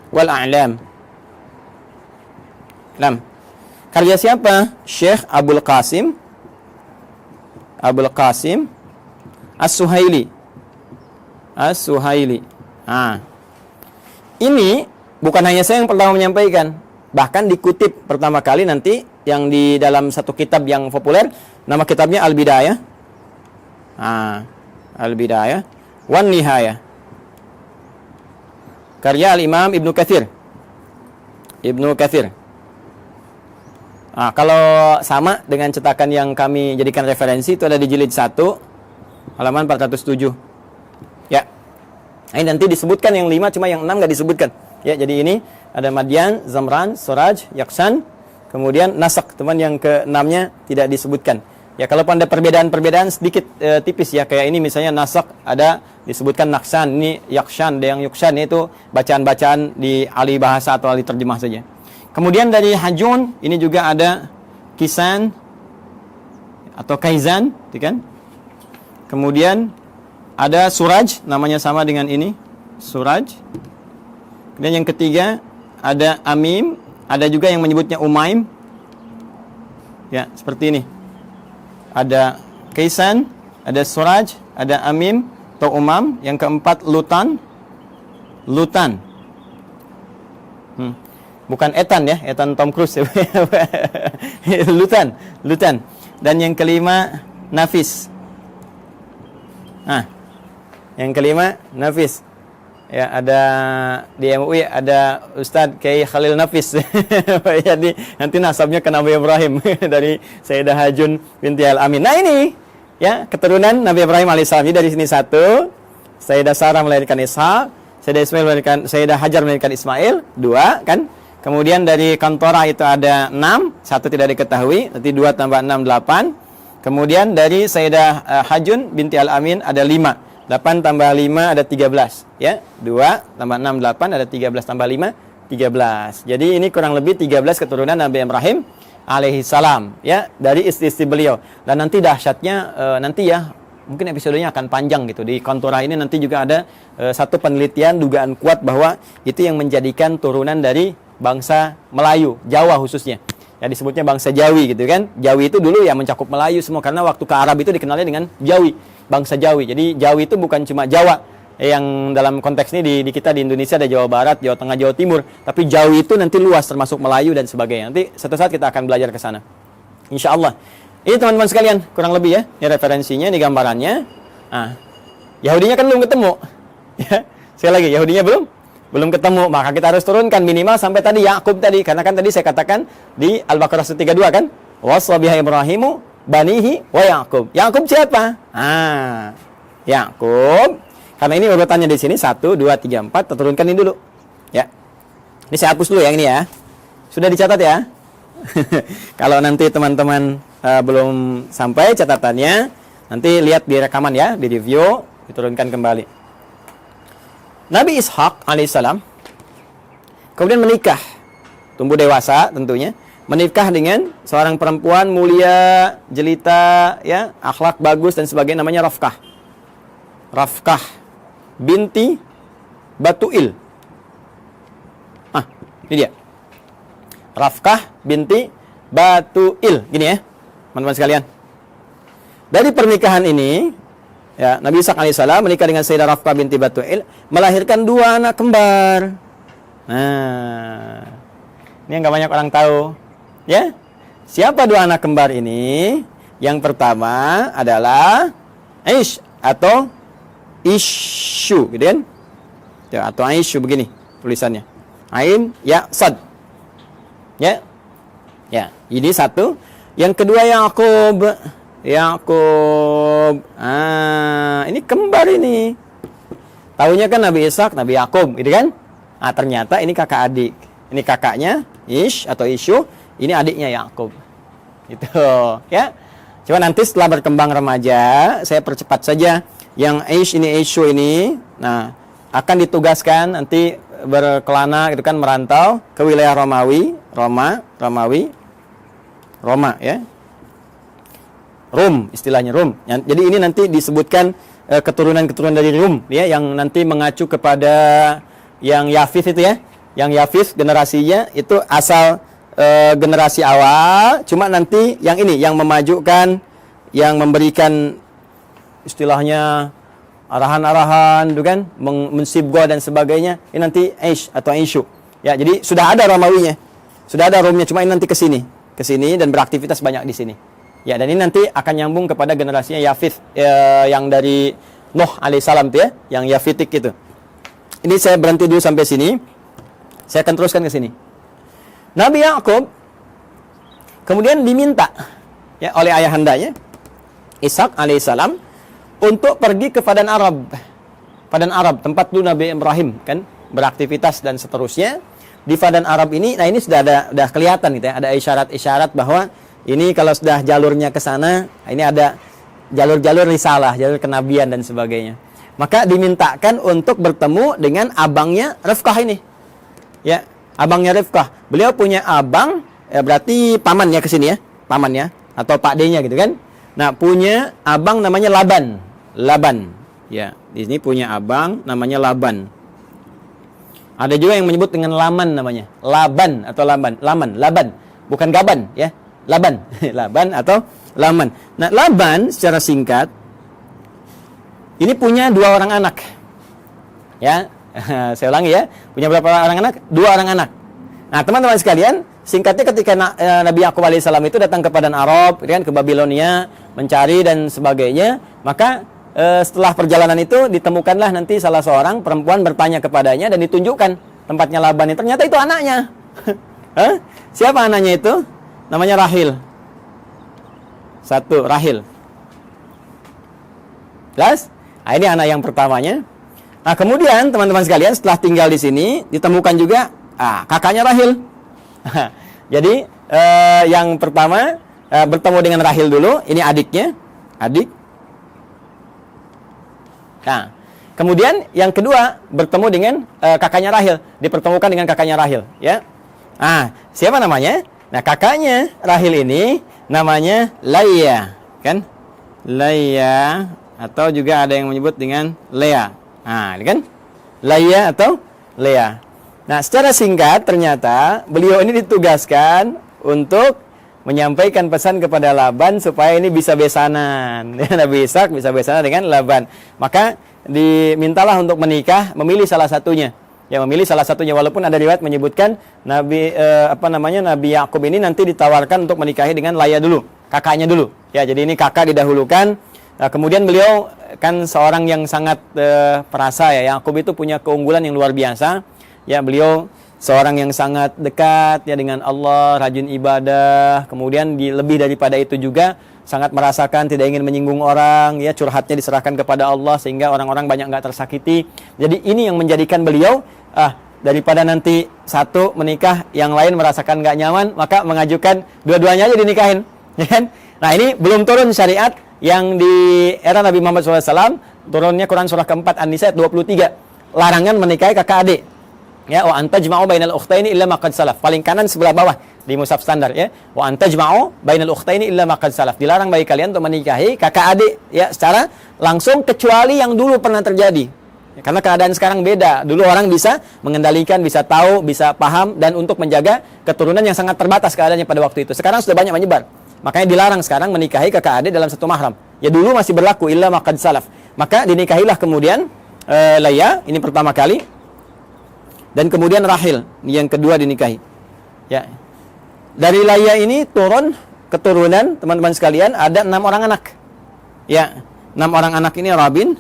wal A'lam. Karya siapa? Syekh Abul Qasim As-Suhaili. Nah, ini bukan hanya saya yang pertama menyampaikan, bahkan dikutip pertama kali nanti yang di dalam satu kitab yang populer, nama kitabnya Al-Bidayah. Al-Bidayah wan Nihayah, karya Al-Imam Ibnu Katsir. Kalau sama dengan cetakan yang kami jadikan referensi, itu ada di jilid 1 halaman 407. Ya. Ini nanti disebutkan yang 5, cuma yang 6 nggak disebutkan. Ya, jadi ini ada Madian, Zamran, Suraj, Yaksan, kemudian Nasak. Teman yang ke-6-nya tidak disebutkan. Ya, kalau ada perbedaan-perbedaan sedikit tipis ya, kayak ini misalnya Nasak ada disebutkan Naksan, ini Yakshan, ada yang Yukshan, itu bacaan-bacaan di ahli bahasa atau ahli terjemah saja. Kemudian dari Hajun ini juga ada Kisan atau Kaizan, gitu kan? Kemudian ada Suraj, namanya sama dengan ini, Suraj. Kemudian yang ketiga ada Amim, ada juga yang menyebutnya Umaim. Ya, seperti ini. Ada Kaisan, ada Suraj, ada Amim atau Umam. Yang keempat Lutan. Lutan. Bukan Ethan ya, Ethan Tom Cruise. Lutan, Lutan. Dan yang kelima Nafis. Nah, yang kelima Nafis. Ya, ada di MUI ada Ustadz Kiai Khalil Nafis. Jadi nanti nasabnya ke Nabi Ibrahim dari Sayyidah Hajun binti Al-Amin. Nah ini ya keturunan Nabi Ibrahim alaihissalam. Jadi dari sini satu, Sayyidah Sarah melahirkan Ishak, Sayyidah Ismail melahirkan, Sayyidah Hajar melahirkan Ismail, 2 kan. Kemudian dari Kantora itu ada 6, 1 tidak diketahui, nanti 2 tambah 6 8. Kemudian dari Sayyidah Hajun binti Al-Amin ada 5. 8 tambah 5 ada 13 ya. 2 tambah 6 8 ada 13 tambah 5 13. Jadi ini kurang lebih 13 keturunan Nabi Ibrahim alaihi salam ya, dari istri-istri beliau. Dan nanti dahsyatnya nanti ya mungkin episodenya akan panjang gitu. Di Kantora ini nanti juga ada satu penelitian dugaan kuat bahwa itu yang menjadikan turunan dari bangsa Melayu, Jawa khususnya. Ya disebutnya bangsa Jawi gitu kan. Jawi itu dulu ya mencakup Melayu semua, karena waktu ke Arab itu dikenalnya dengan Jawi, bangsa Jawi. Jadi Jawi itu bukan cuma Jawa yang dalam konteks ini di kita di Indonesia ada Jawa Barat, Jawa Tengah, Jawa Timur. Tapi Jawi itu nanti luas termasuk Melayu dan sebagainya. Nanti suatu saat kita akan belajar ke sana. Insya Allah. Ini teman-teman sekalian, kurang lebih ya. Ini referensinya, ini gambarannya. Nah, Yahudinya kan belum ketemu. Ya, sekali lagi Yahudinya belum ketemu, maka kita harus turunkan minimal sampai tadi Yakub tadi, karena kan tadi saya katakan di Al-Baqarah 132 kan, waswabiha Ibrahimu banihi wa Yakub. Yakub siapa? Yakub. Karena ini urutannya di sini 1 2 3 4, kita turunkan ini dulu. Ya. Ini saya hapus dulu yang ini ya. Sudah dicatat ya? Kalau nanti teman-teman belum sampai catatannya, nanti lihat di rekaman ya, di review, diturunkan kembali. Nabi Ishak alaihissalam kemudian menikah, tumbuh dewasa tentunya, menikah dengan seorang perempuan mulia, jelita, ya, akhlak bagus dan sebagainya, namanya Rafkah. Rafkah binti Batuil. Ini dia. Rafkah binti Batuil, gini ya, teman-teman sekalian. Dari pernikahan ini, ya, Nabi Ishak alaihissalam menikah dengan Sayyidah Rafkah binti Batuil, melahirkan 2 anak kembar. Nah, ini yang gak banyak orang tahu. Ya, siapa 2 anak kembar ini? Yang pertama adalah Aish atau Ishu, gitu kan? Ya, atau Aishu begini tulisannya. Ain, ya, Sad. Ya, ya, ini satu. Yang kedua Yakub. Yakub. Ini kembar ini. Tahunya kan Nabi Ishak, Nabi Yakub, gitu kan? Ternyata ini kakak adik. Ini kakaknya Ish atau Ishu, ini adiknya Yakub. Gitu, ya. Cuma nanti setelah berkembang remaja, saya percepat saja. Yang Ish ini, Ishu ini, nah, akan ditugaskan nanti berkelana gitu kan, merantau ke wilayah Romawi, Roma ya. Rum, istilahnya Rum. Jadi ini nanti disebutkan keturunan-keturunan dari Rum ya, yang nanti mengacu kepada yang Yafith itu ya. Yang Yafith generasinya itu asal generasi awal, cuma nanti yang ini yang memajukan, yang memberikan istilahnya arahan-arahan itu kan, mensibgo dan sebagainya. Ini nanti Aish atau Aishu. Ya, jadi sudah ada Romawinya. Sudah ada Rumnya, cuma ini nanti ke sini dan beraktivitas banyak di sini. Ya, dan ini nanti akan nyambung kepada generasinya Yafith yang dari Nuh alaihissalam tuh ya, yang Yafitik itu. Ini saya berhenti dulu sampai sini. Saya akan teruskan ke sini. Nabi Yakub kemudian diminta ya oleh ayahandanya Ishak alaihissalam untuk pergi ke Padan Arab. Padan Arab, tempat dulu Nabi Ibrahim kan beraktivitas dan seterusnya. Di Padan Arab ini, nah ini sudah kelihatan gitu ya, ada isyarat-isyarat bahwa ini kalau sudah jalurnya ke sana, ini ada jalur-jalur risalah, jalur kenabian dan sebagainya. Maka dimintakan untuk bertemu dengan abangnya Rifqah ini. Ya, abangnya Rifqah. Beliau punya abang, berarti paman ya ke sini ya, paman ya atau Pak D-nya gitu kan. Nah, punya abang namanya Laban. Laban. Ya, di sini punya abang namanya Laban. Ada juga yang menyebut dengan Laman namanya. Laban atau Laban. Laban. Bukan Gaban ya. Laban. Laban atau Laman. Nah, Laban secara singkat ini punya 2 orang anak. Ya, saya ulangi ya. Punya berapa orang anak? 2 orang anak. Nah, teman-teman sekalian, singkatnya ketika Nabi Yakub alaihissalam itu datang ke Padan Arab, kan, ke Babilonia, mencari dan sebagainya, maka setelah perjalanan itu ditemukanlah nanti salah seorang perempuan bertanya kepadanya dan ditunjukkan tempatnya Laban itu. Ternyata itu anaknya. Siapa anaknya itu? Namanya Rahil. 1, Rahil. Jelas? Nah, ini anak yang pertamanya. Nah, kemudian teman-teman sekalian setelah tinggal di sini ditemukan juga kakaknya Rahil. Jadi yang pertama bertemu dengan Rahil dulu. Ini adiknya, adik. Nah, kemudian yang kedua bertemu dengan kakaknya Rahil, dipertemukan dengan kakaknya Rahil. Ya. Siapa namanya? Nah, kakaknya Rahil ini namanya Laia, kan? Laia. Atau juga ada yang menyebut dengan Lea. Nah, ini kan Laia atau Lea. Nah, secara singkat ternyata beliau ini ditugaskan untuk menyampaikan pesan kepada Laban supaya ini bisa besanan. Nabi Ishak bisa besanan dengan Laban. Maka dimintalah untuk menikah, memilih salah satunya. Ya, memilih salah satunya, walaupun ada riwayat menyebutkan Nabi Yakub ini nanti ditawarkan untuk menikahi dengan Laia dulu, kakaknya dulu. Ya, jadi ini kakak didahulukan. Nah, kemudian beliau kan seorang yang sangat perasa ya. Yakub itu punya keunggulan yang luar biasa. Ya, beliau seorang yang sangat dekat ya dengan Allah, rajin ibadah. Kemudian lebih daripada itu juga sangat merasakan tidak ingin menyinggung orang, ya, curhatnya diserahkan kepada Allah sehingga orang-orang banyak nggak tersakiti. Jadi ini yang menjadikan beliau daripada nanti satu menikah, yang lain merasakan nggak nyaman, maka mengajukan dua-duanya aja dinikahin, ya kan? Nah, ini belum turun syariat yang di era Nabi Muhammad SAW, turunnya Quran surah keempat An-Nisa ayat 23, larangan menikahi kakak adik. Ya, wa antajma'u bainal ukhtaini illa ma qad salaf. Paling kanan sebelah bawah di mushaf standar ya. Wa antajma'u bainal ukhtaini illa ma qad salaf. Dilarang bagi kalian untuk menikahi kakak adik ya secara langsung kecuali yang dulu pernah terjadi. Ya, karena keadaan sekarang beda. Dulu orang bisa mengendalikan, bisa tahu, bisa paham, dan untuk menjaga keturunan yang sangat terbatas keadaannya pada waktu itu. Sekarang sudah banyak menyebar. Makanya dilarang sekarang menikahi kakak adik dalam satu mahram. Ya, dulu masih berlaku illa ma qad salaf. Maka dinikahilah kemudian Laia, ini pertama kali. Dan kemudian Rahil, yang kedua dinikahi. Ya. Dari Laia ini turun keturunan, teman-teman sekalian, ada 6 orang anak. Ya, 6 orang anak ini Rabin.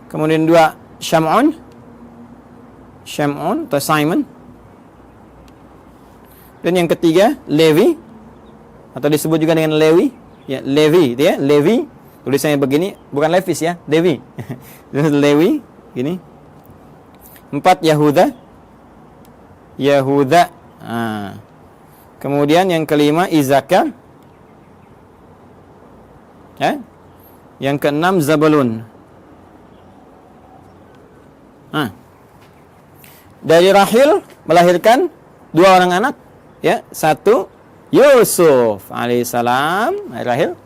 Kemudian 2 Syam'un atau Simon. Dan yang ketiga Levi, atau disebut juga dengan Lewi. Ya, Levi, ya, Levi. Tulisannya begini, bukan Levis ya, Levi. Lewi, gini. 4 Yahuda. Kemudian yang kelima Izakar. Ya. Yang keenam Zabulun. Dari Rahil melahirkan 2 orang anak, ya. 1 Yusuf alaihissalam, Rahil.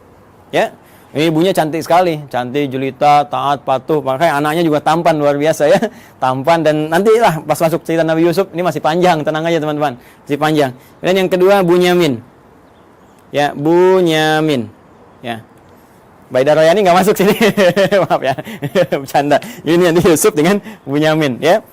Ya. Ini ibunya cantik sekali, cantik, jelita, taat, patuh. Makanya anaknya juga tampan, luar biasa ya. Tampan, dan nantilah pas masuk cerita Nabi Yusuf, ini masih panjang, tenang aja teman-teman. Masih panjang. Dan yang kedua Bunyamin. Ya, Bunyamin. Ya. Baida Royani nggak masuk sini. Maaf ya. Bercanda. Ini nanti Yusuf dengan Bunyamin, ya.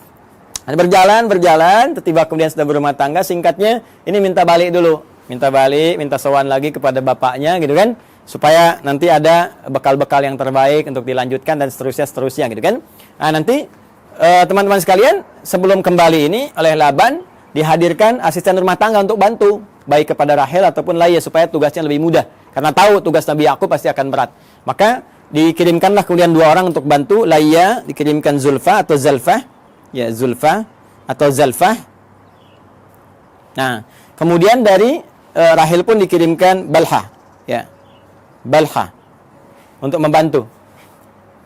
Berjalan, tiba kemudian sudah berumah tangga. Singkatnya, ini minta balik dulu. Minta balik, minta sowan lagi kepada bapaknya gitu kan. Supaya nanti ada bekal-bekal yang terbaik untuk dilanjutkan dan seterusnya gitu kan. Nah, nanti teman-teman sekalian, sebelum kembali ini oleh Laban dihadirkan asisten rumah tangga untuk bantu. baik kepada Rahel ataupun Laia supaya tugasnya lebih mudah. Karena tahu tugas Nabi Yakub pasti akan berat. Maka dikirimkanlah kemudian 2 orang untuk bantu. Laia dikirimkan Zulfa atau Zalfah. Ya, Zulfa atau Zalfah. Nah, kemudian dari Rahel pun dikirimkan Balha. Ya. Balha untuk membantu.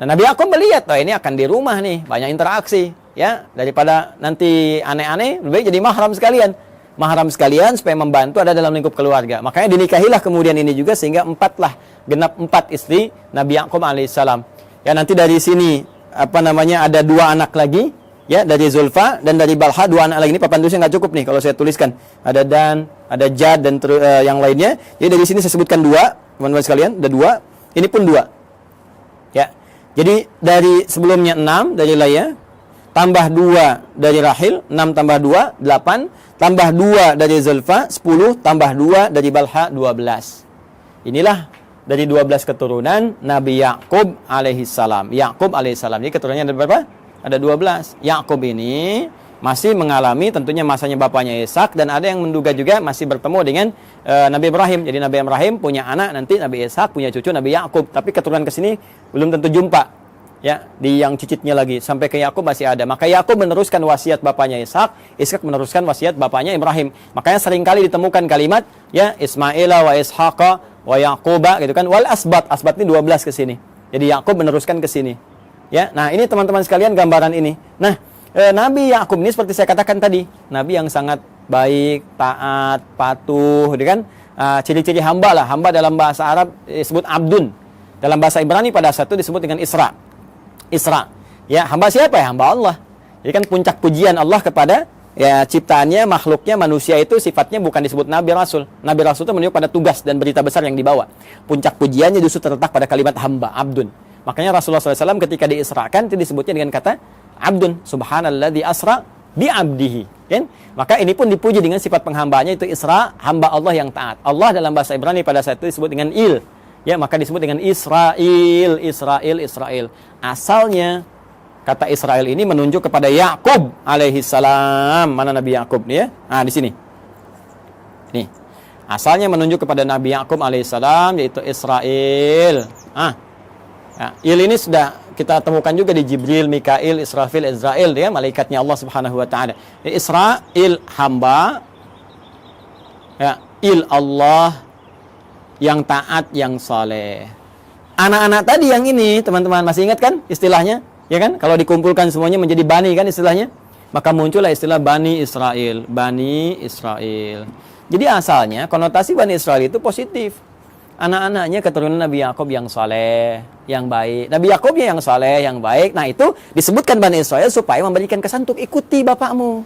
Nah, Nabi Yakub melihat, oh ini akan di rumah nih, banyak interaksi, ya. Daripada nanti aneh-aneh, lebih baik jadi mahram sekalian. Mahram sekalian supaya membantu ada dalam lingkup keluarga. Makanya dinikahilah kemudian ini juga sehingga 4 lah, genap 4 istri Nabi Yakub alaihissalam. Ya, nanti dari sini ada 2 anak lagi, ya, dari Zulfa dan dari Balha 2 anak lagi. Ini papan tulisnya nggak cukup nih kalau saya tuliskan. Ada Dan, ada Jad dan yang lainnya. Jadi dari sini saya sebutkan 2, teman-teman sekalian, ada 2. Ini pun 2. Ya. Jadi dari sebelumnya 6 dari Laia, tambah 2 dari Rahel, 6 tambah 2, 8, tambah 2 dari Zulfa, 10, tambah 2 dari Balha, 12. Inilah dari 12 keturunan Nabi Yakub alaihissalam. Yakub alaihissalam. Jadi keturunannya ada berapa? Ada 12. Yakub ini masih mengalami tentunya masanya bapaknya Ishak, dan ada yang menduga juga masih bertemu dengan Nabi Ibrahim. Jadi Nabi Ibrahim punya anak, nanti Nabi Ishak punya cucu Nabi Yakub. Tapi keturunan ke sini belum tentu jumpa. Ya, di yang cicitnya lagi sampai ke Yakub masih ada. Maka Yakub meneruskan wasiat bapaknya Ishak, Ishak meneruskan wasiat bapaknya Ibrahim. Makanya seringkali ditemukan kalimat ya Ismaila wa Ishaqa wa Yaquba gitu kan. Wal asbat, asbat ini 12 ke sini. Jadi Yakub meneruskan ke sini. Ya, nah ini teman-teman sekalian gambaran ini. Nah, Nabi Yakub ini seperti saya katakan tadi, nabi yang sangat baik, taat, patuh, gitu kan? Ciri-ciri hamba lah. Hamba dalam bahasa Arab disebut abdun. Dalam bahasa Ibrani pada saat itu disebut dengan Isra. Isra. Ya, hamba siapa ya? Hamba Allah. Jadi kan puncak pujian Allah kepada ya ciptaannya, makhluknya, manusia itu sifatnya bukan disebut Nabi Rasul. Nabi Rasul itu menunjuk pada tugas dan berita besar yang dibawa. Puncak pujiannya justru terletak pada kalimat hamba, abdun. Makanya Rasulullah SAW ketika diisrakan itu disebutnya dengan kata abdun, subhanalladzi asra bi abdihi, kan? Maka ini pun dipuji dengan sifat penghambaannya itu Isra, hamba Allah yang taat. Allah dalam bahasa Ibrani pada saat itu disebut dengan Il. Ya, maka disebut dengan Israel, Israel. Asalnya kata Israel ini menunjuk kepada Yakub alaihissalam. Mana Nabi Yakub nih ya? Nah, di sini. Nih. Asalnya menunjuk kepada Nabi Yakub alaihissalam yaitu Israel. Ya, Il ini sudah kita temukan juga di Jibril, Mikail, Israfil, Israel, ya, malaikatnya Allah Subhanahu wa taala. Israel hamba, ya, Il Allah yang taat, yang saleh. Anak-anak tadi yang ini, teman-teman masih ingat kan istilahnya? Ya kan? Kalau dikumpulkan semuanya menjadi bani kan istilahnya? Maka muncullah istilah Bani Israel, Bani Israel. Jadi asalnya konotasi Bani Israel itu positif. Anak-anaknya keturunan Nabi Yakub yang saleh, yang baik. Nabi Yakubnya yang saleh, yang baik. Nah, itu disebutkan Bani Israel supaya memberikan kesan untuk ikuti bapakmu.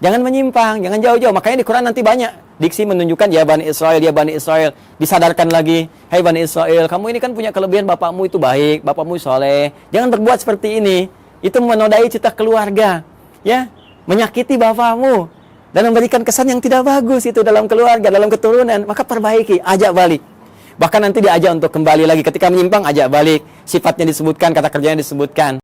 Jangan menyimpang, jangan jauh-jauh. Makanya di Quran nanti banyak diksi menunjukkan ya Bani Israel, ya Bani Israel. Disadarkan lagi, hai Bani Israel, kamu ini kan punya kelebihan, bapakmu itu baik, bapakmu saleh. Jangan berbuat seperti ini. Itu menodai cita keluarga, ya, menyakiti bapakmu dan memberikan kesan yang tidak bagus itu dalam keluarga, dalam keturunan. Maka perbaiki, ajak balik. Bahkan nanti diajak untuk kembali lagi. Ketika menyimpang, ajak balik. Sifatnya disebutkan, kata kerjanya disebutkan.